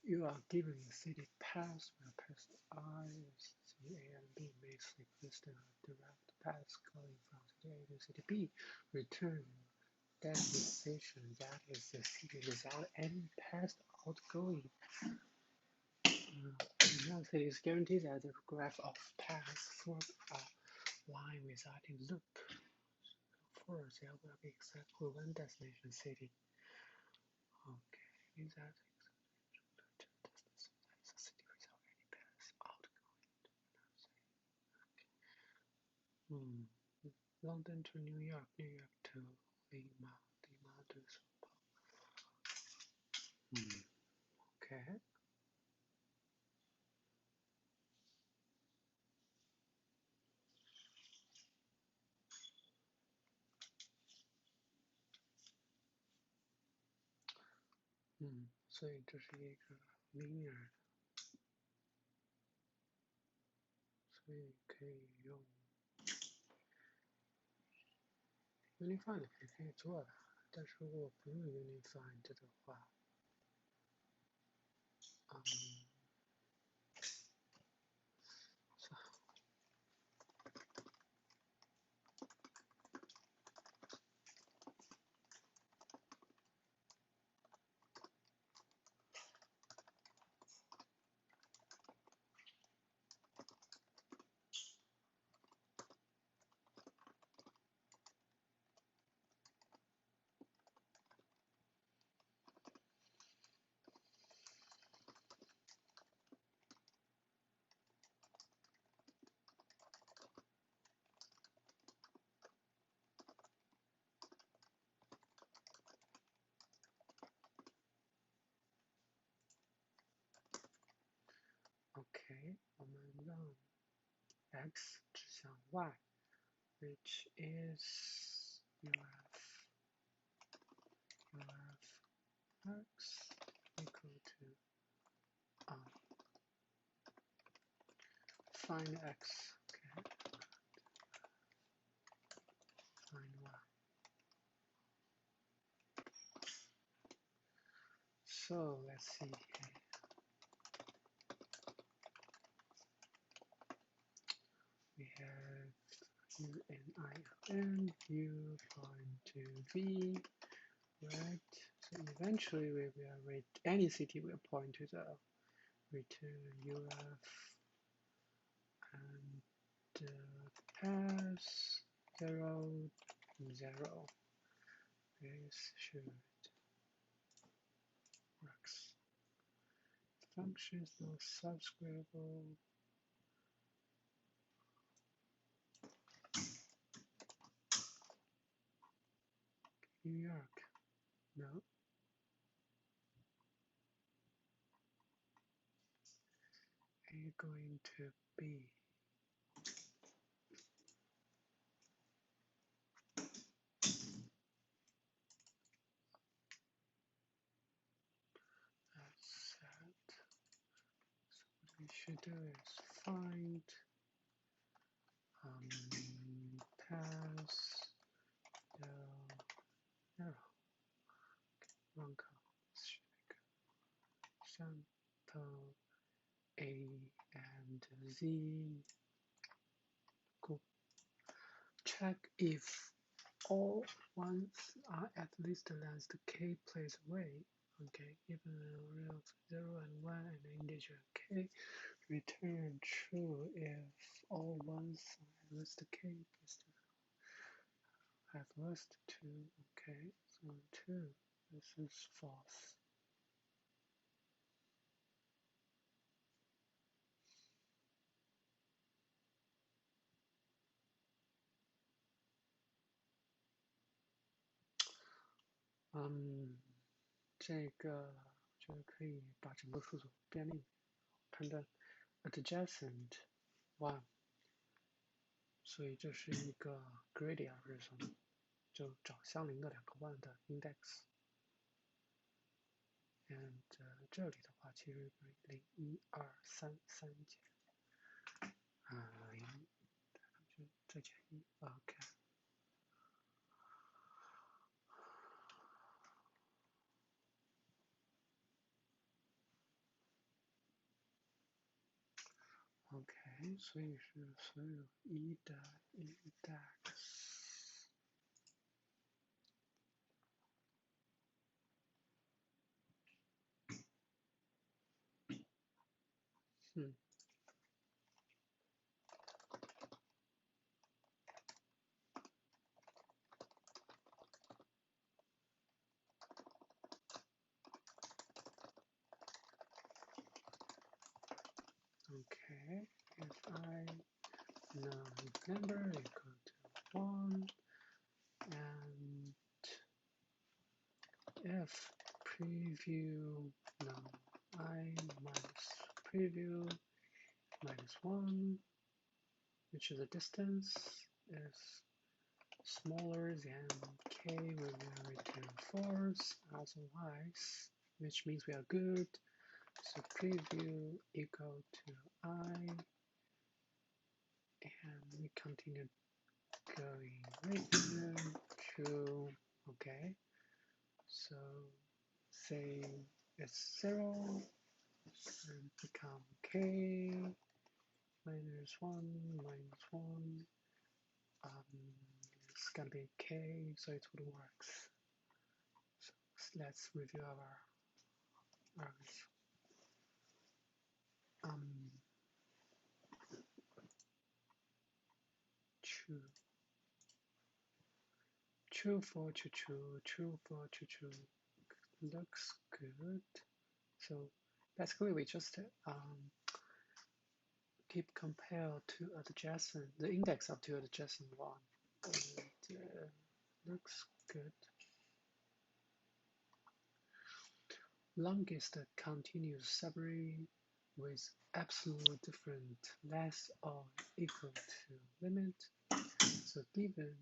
You are given the city path where path I, city A and B makes exist a direct path going from city A to city B. Return destination that is the city without any path outgoing. Analysis is guaranteed that the graph of paths form a line without a loop. First, there will be exactly one destination city. Okay, means that city without any path outgoing. London to New York, New York to Lima, Lima to Sao Paulo. Okay.所以这是一个 linear 的，所以可以用 unified 也可以做的，但是如果不用 unified 的话，OK， 我们让 x 指向 y，which is x equal to find x. Okay, find y. So let's see here. We have u and I and u point to v, right? So eventually we will any city will point to the return uf and pass 0, 0. This should works. Functions not subscribable. New York, no. A going to B. That's that. So what we should do is find pass the arrow. Wrong sample A and Z. Cool. Check if all ones are at least length k place away. Okay, given an array of 0 and 1 and an integer k, return true if all ones are at least k is at least 2. Okay, so 2, this is false.这个就可以把整个数组变另判断 adjacent one， 所以这是一个 greedy algorithm， 就找相邻的两个 one 的 index。and 这里的话其实0、1、2、3三减0，就再减1 ，OK。所以是所有一的 index。Okay, if I number equal to 1 and if preview I minus preview minus 1, which is the distance, is smaller than k when we return false, otherwise, which means we are good. So preview equal to I, and we continue going right to, okay, so say it's 0 and become k minus 1 minus 1, it's gonna be k, so it would work. So let's review our true for true for true looks good. So basically we just keep compare to adjacent, the index of two adjacent one, and looks good. Longest continuous subarray with absolute different less or equal to limit. So given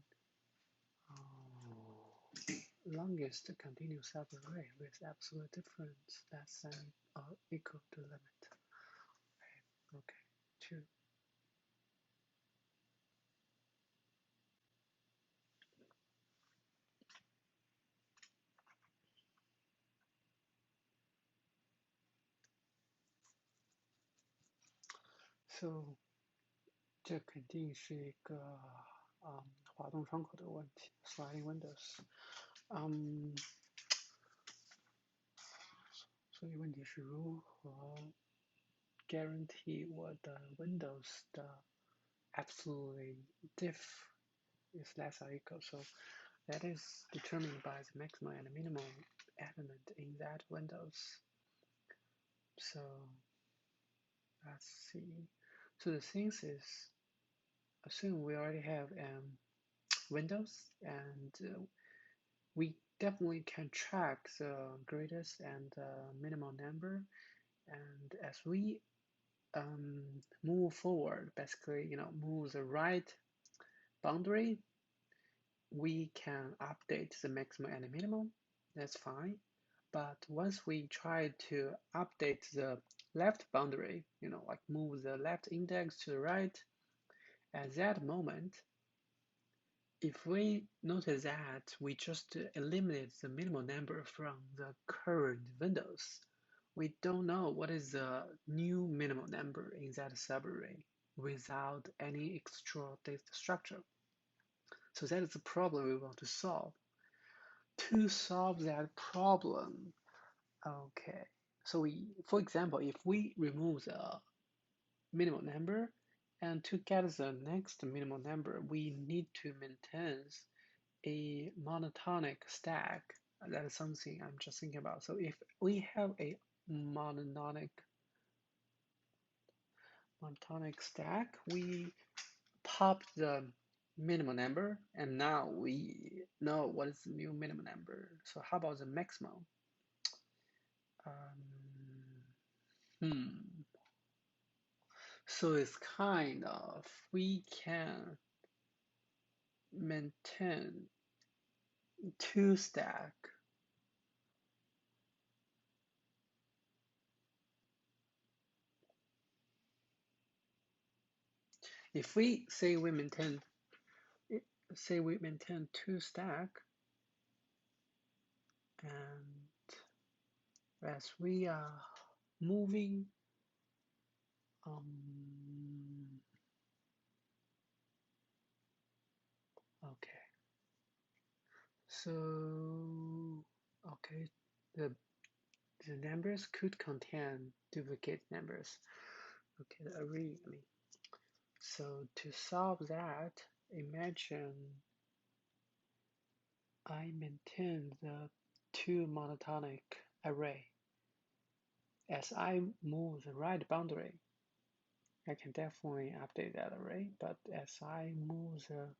longest continuous subarray with absolute difference less than or equal to limit. Okay, 2. So 这肯定是一个滑动窗口的问题 ，sliding windows。所以问题是如何 guarantee 我的 Windows 的 absolutely diff is less or equal. So that is determined by the maximum and minimum element in that Windows. So let's see. So the things is, assume we already have Windows, and we definitely can track the greatest and minimum number. And as we move forward, basically, move the right boundary, we can update the maximum and the minimum. That's fine. But once we try to update the left boundary, like move the left index to the right, at that moment, if we notice that we just eliminate the minimum number from the current windows, we don't know what is the new minimum number in that subarray without any extra data structure. So that is the problem we want to solve. To solve that problem, okay, so for example, if we remove the minimum number, and to get the next minimum number, we need to maintain a monotonic stack. That is something I'm just thinking about. So if we have a monotonic stack, we pop the minimum number, and now we know what is the new minimum number. So how about the maximum? So it's kind of, we can maintain two stack. If we say we maintain two stack, and as we are moving So, okay, the numbers could contain duplicate numbers. Okay, the array, I mean. So to solve that, imagine I maintain the two monotonic array. As I move the right boundary, I can definitely update that array, but as I move the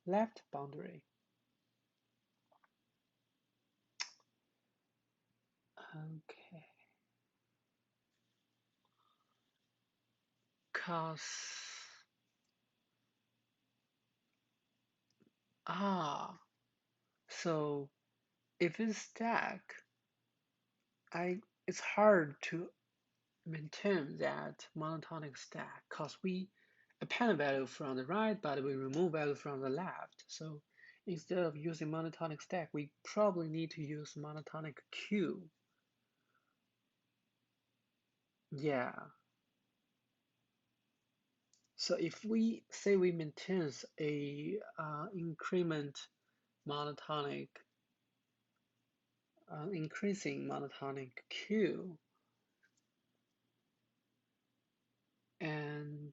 left boundary, okay, cause, so if it's stack, it's hard to maintain that monotonic stack because we append value from the right, but we remove value from the left. So instead of using monotonic stack, we probably need to use monotonic queue. Yeah. So if we say we maintain a increment monotonic, increasing monotonic queue, and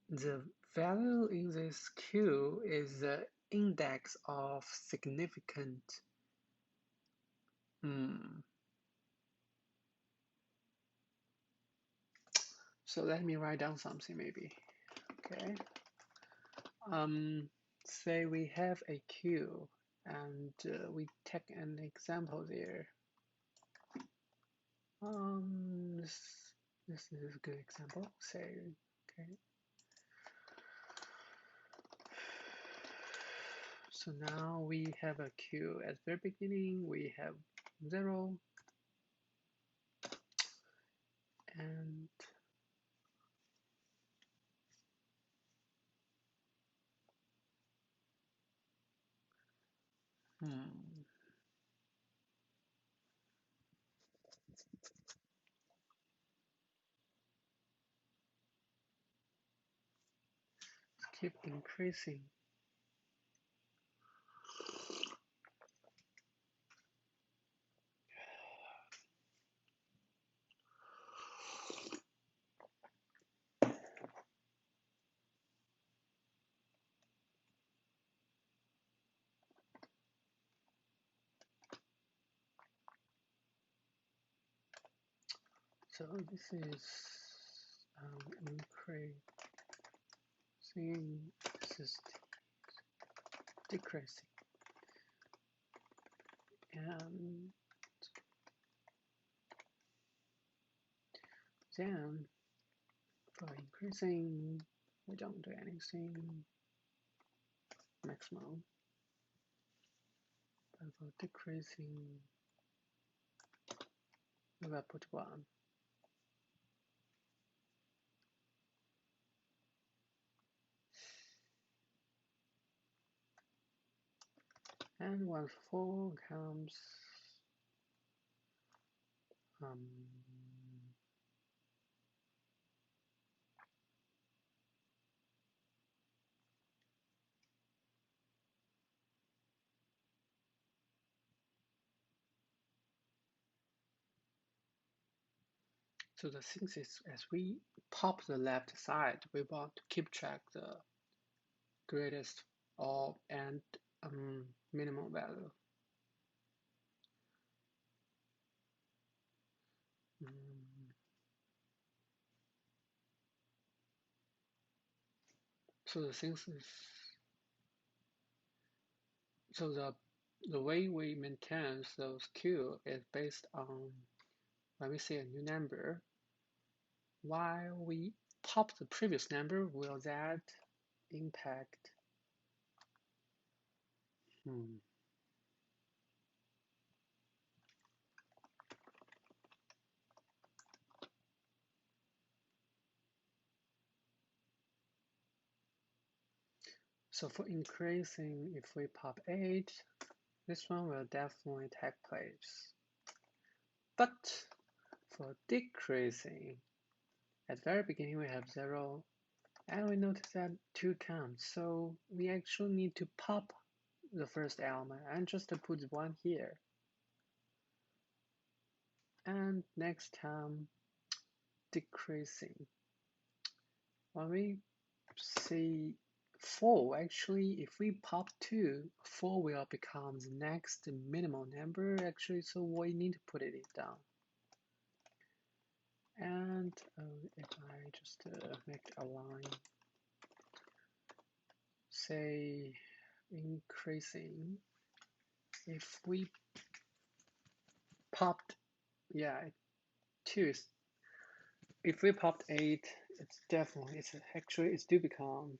the value in this queue is the index of significant. So let me write down something maybe. Okay. Say we have a queue and we take an example there. This is a good example. Say, okay. So now we have a queue. At the very beginning, we have 0 and keep increasing. So this is increasing, this is decreasing. And then for increasing, we don't do anything maximum. And for decreasing, we will put 1. And once 4 comes, so the thing is, as we pop the left side, we want to keep track the greatest or and minimum value. So the thing is, so the way we maintain those queue is based on when we see a new number, while we pop the previous number, will that impact? So for increasing, if we pop 8, this one will definitely take place. But for decreasing, at the very beginning we have 0 And we notice that 2 counts, so we actually need to pop the first element and just to put 1 here. And next time, decreasing. When we see 4, actually, if we pop 2, 4 will become the next minimal number, actually, so we need to put it down. And if I just make a line, say increasing, if we popped, yeah, 2 is, if we popped 8, it's definitely, it's actually, it's do become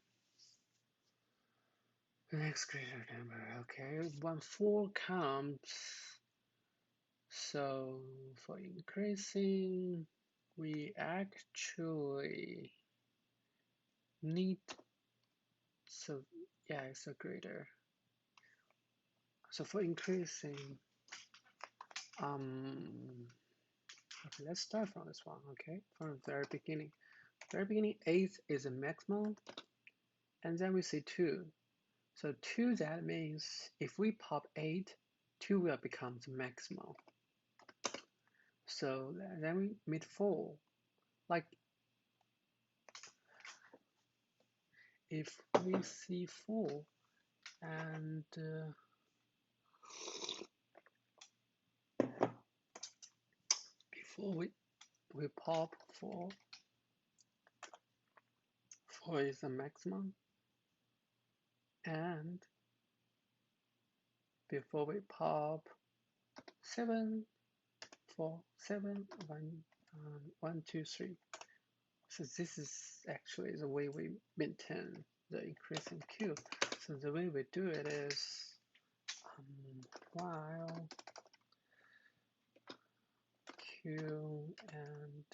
the next greater number. Okay, when 4 comes, so for increasing, we actually need, so yeah, it's a greater. So for increasing, okay, let's start from this one, okay, from the very beginning. Very beginning, 8 is a maximum, and then we see 2. So 2, that means if we pop 8, 2 will become the maximum. So then we meet 4. Like if we see 4 and before we pop 4, 4 is the maximum, and before we pop 7, 4, 7, 1, 2, 3. So this is actually the way we maintain the increasing queue. So the way we do it is while queue and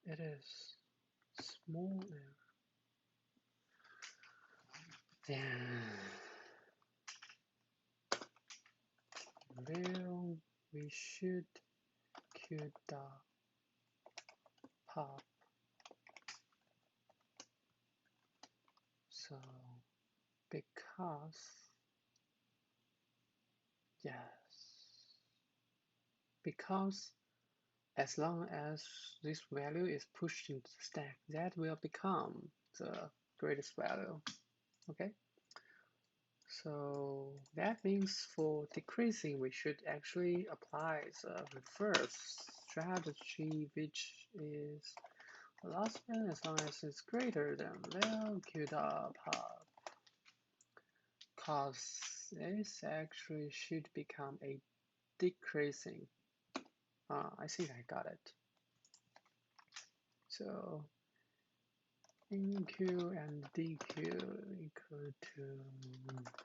it is smaller than real, we should queue the pop. So because yes, because as long as this value is pushed into the stack, that will become the greatest value. Okay, so that means for decreasing, we should actually apply the reverse strategy, which is the last one as long as it's greater than well queued up pop, cause this actually should become a decreasing. I think I got it. So NQ and DQ equal to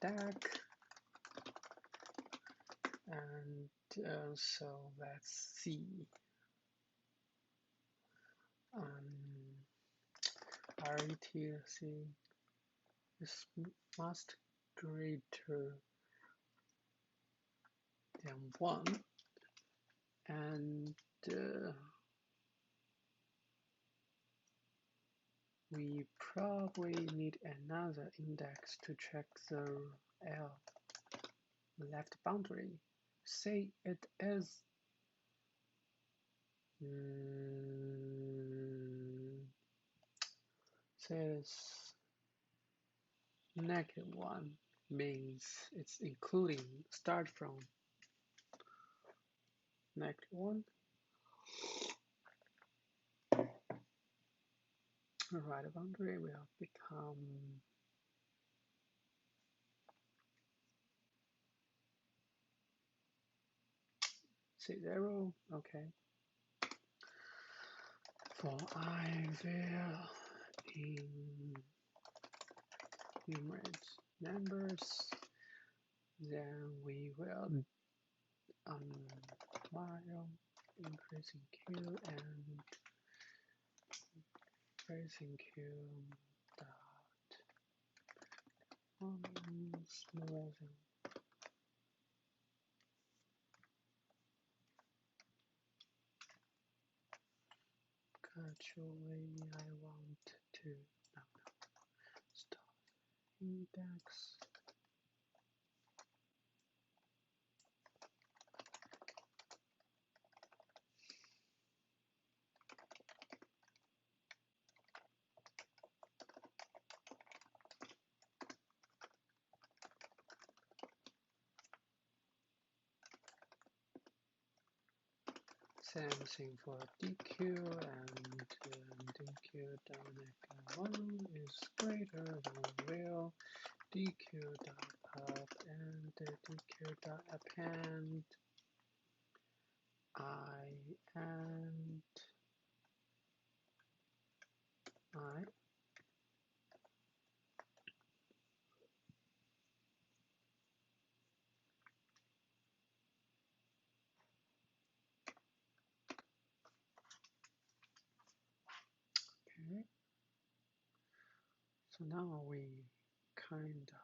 DAC, and so let's see. RETC is must greater than 1, and we probably need another index to check the L left boundary. Say it is say it's -1, means it's including start from -1. Right boundary will become say 0. Okay. For I will enumerate numbers, then we will while increasing Q and increasing Q dot smoothing. Actually, I want to start index. Same thing for DQ, and DQ dot one is greater than real DQ dot pop and DQ dot append I and I. Okay, so now we kind of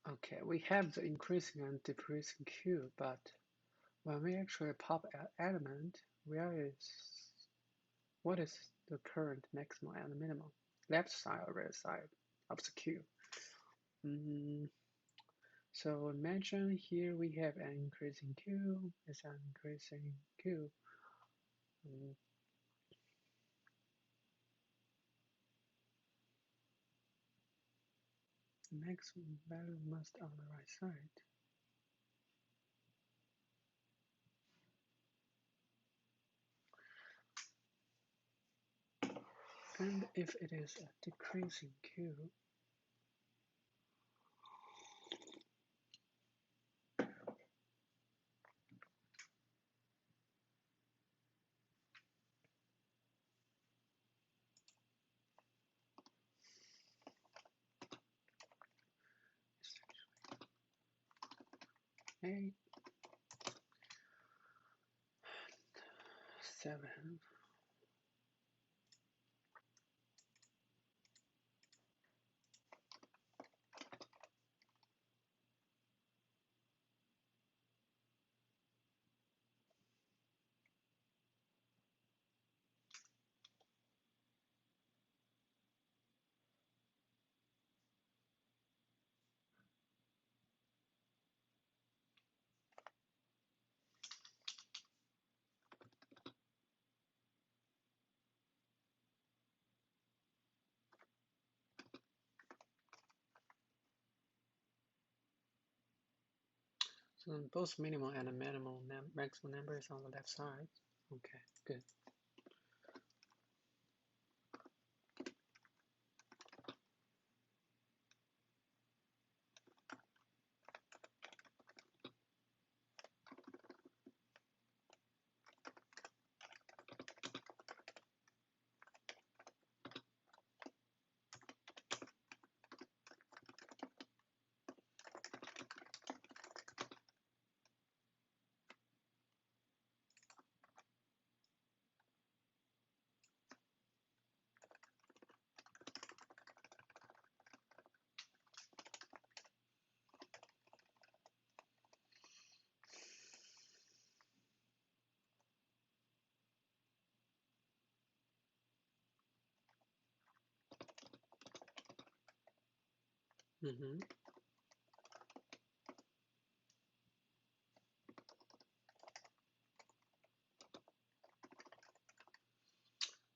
okay, we have the increasing and decreasing Q, but when we actually pop an element, what is the current maximum and minimum? Left side or right side of the Q? So imagine here we have an increasing Q, it's an increasing Q. Maximum value must on the right side. And if it is a decreasing Q, eight, 7. So both minimum and maximum number is on the left side. Okay, good. Mm-hmm.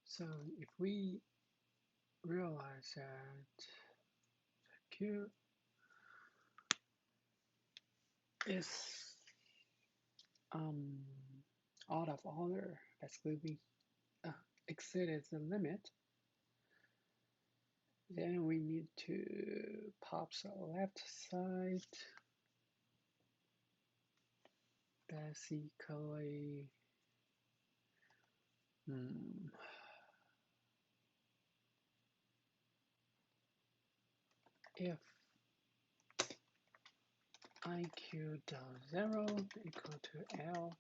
So if we realize that Q is out of order, basically we exceeded the limit, Then we need to pop the left side. Basically, if iq.0 equal to L,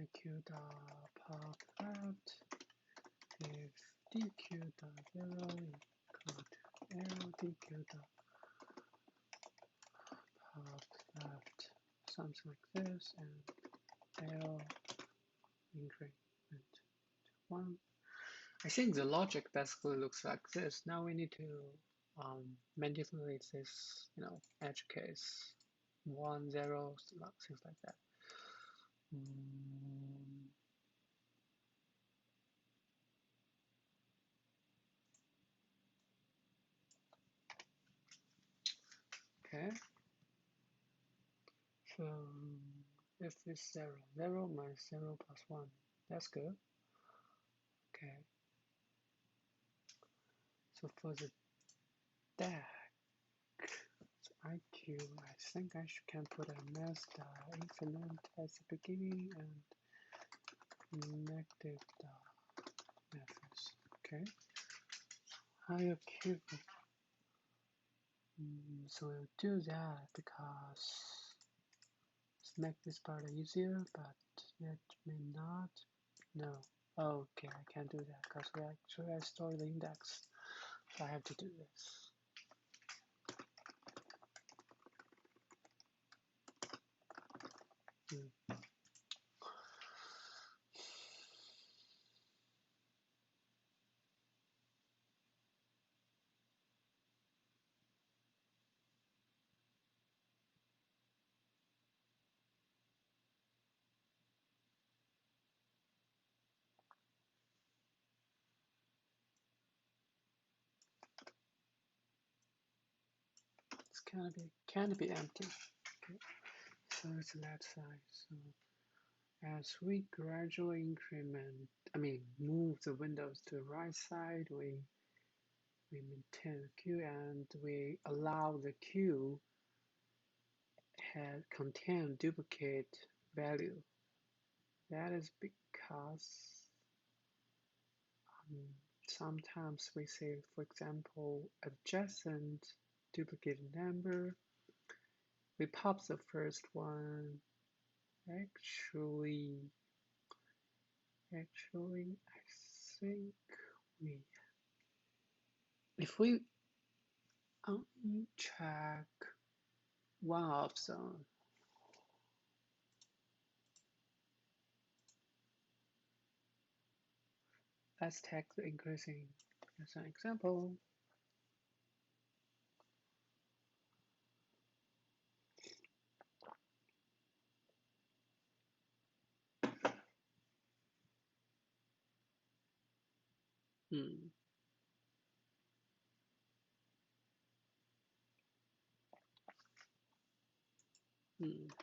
iq.pop left, if dq.0 equal to L dq.pop left, something like this, and L increment to 1. I think the logic basically looks like this. Now we need to manipulate this, edge case, 1, 0, things like that. Okay. So if it's 0, 0 minus 0 plus 1, that's good. Okay. So for the DAC, IQ, I think I can put a mass increment at the beginning and negative methods. Okay. Higher cube. So we'll do that because let's make this part easier, but it may not. No. Okay, I can't do that because we actually store the index. So I have to do this. It's can be empty. Okay. So it's left side. So as we gradually move the windows to the right side, we maintain the queue and we allow the queue contain duplicate value. That is because sometimes we say, for example, adjacent duplicate number. We pop the first one. Actually, I think if we only check one of them, let's take the increasing as an example.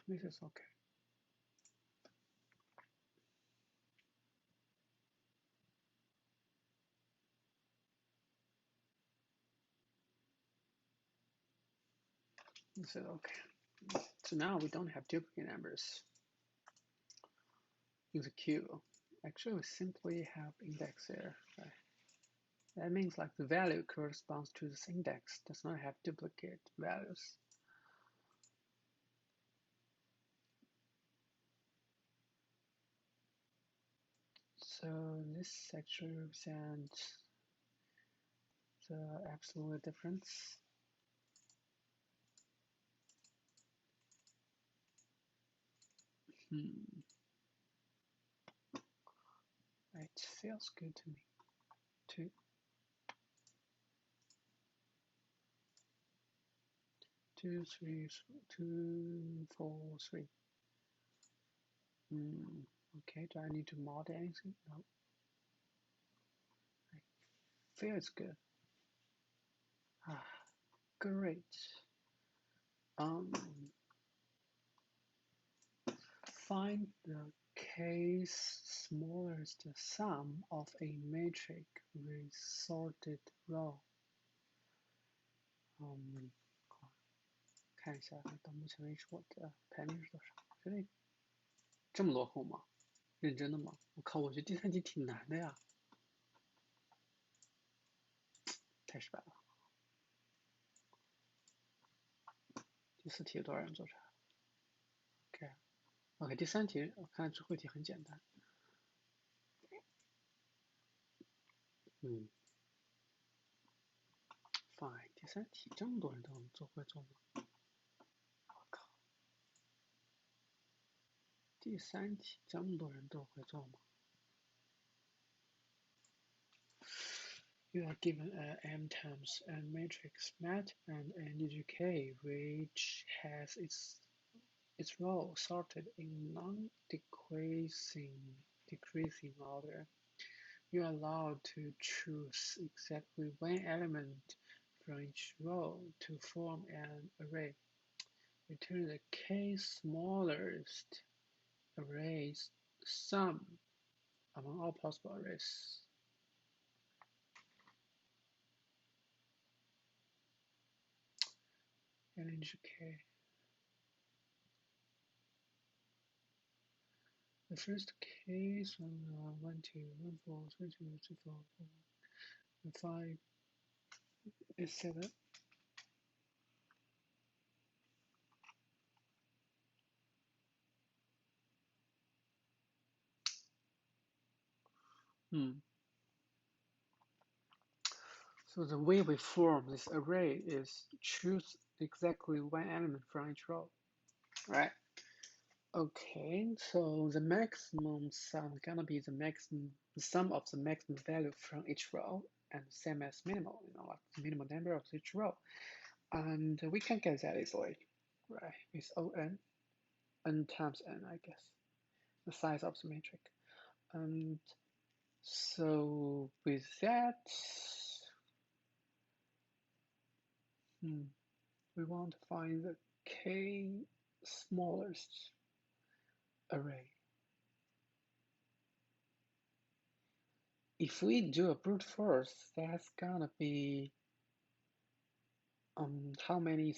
This is okay. So okay. So now we don't have duplicate numbers in the queue. Actually, we simply have index there. Right? That means like the value corresponds to this index, does not have duplicate values. So this actually represents the absolute difference. It feels good to me. 2, 2, 3, 2, 4, 3. Okay, do I need to mod anything? No. I feel it's good. Great. Find the case smallest sum of a matrix with sorted row. 看一下到目前为止我的排名是多少？觉得这么落后吗？认真的吗？我靠，我觉得第3题挺难的呀，太失败了。第4题有多少人做出来 ？OK， 第3题我看智慧题很简单。fine， 第3题这么多人都能做会做吗？我靠，第3题这么多人都会做吗？ You are given a m times n matrix mat and an integer k which has its row sorted in non-decreasing order. You are allowed to choose exactly one element from each row to form an array. Return the k smallest array's sum among all possible arrays. And integer k. The first case 1, 2, 1, 4, 3, 2, 3, 4, 4, 5 is 7. So the way we form this array is choose exactly one element from each row, right? Okay, so the maximum sum is gonna be the sum of the maximum value from each row, and same as minimal, like the minimum number of each row. And we can get that easily, right? With O(n), n times n, I guess, the size of the matrix. And so with that, we want to find the k smallest array. If we do a brute force, that's gonna be how many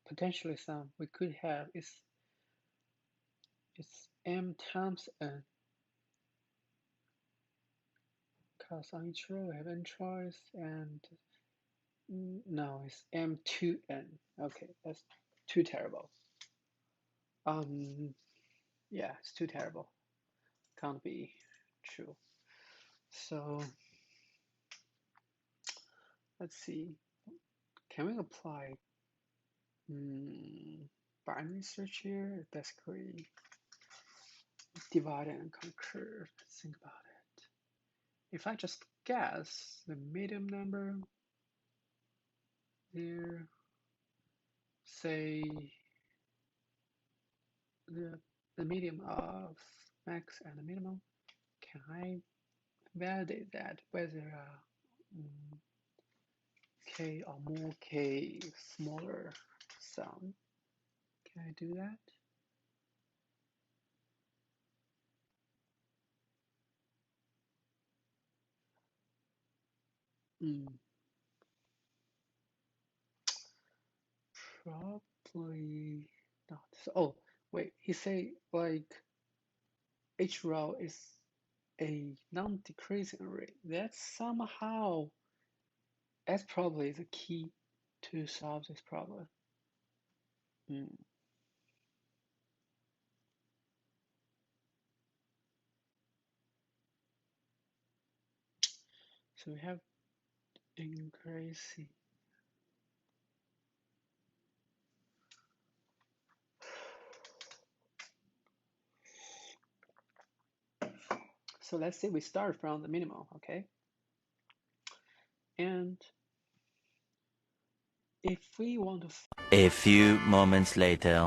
potentially sum we could have is it's m times n, because on each row we have n choice, and no, it's m2n. Okay, that's too terrible. Yeah, it's too terrible. Can't be true. So let's see. Can we apply binary search here? Basically, divide and conquer. Let's think about it. If I just guess the medium number there, say the medium of max and the minimum, can I validate that whether k or more k smaller sum? Can I do that? Probably not. So, oh, wait, he say like each row is a non-decreasing array. That's probably the key to solve this problem. So we have increasing. So let's say we start from the minimum, okay? And if we want to... A few moments later.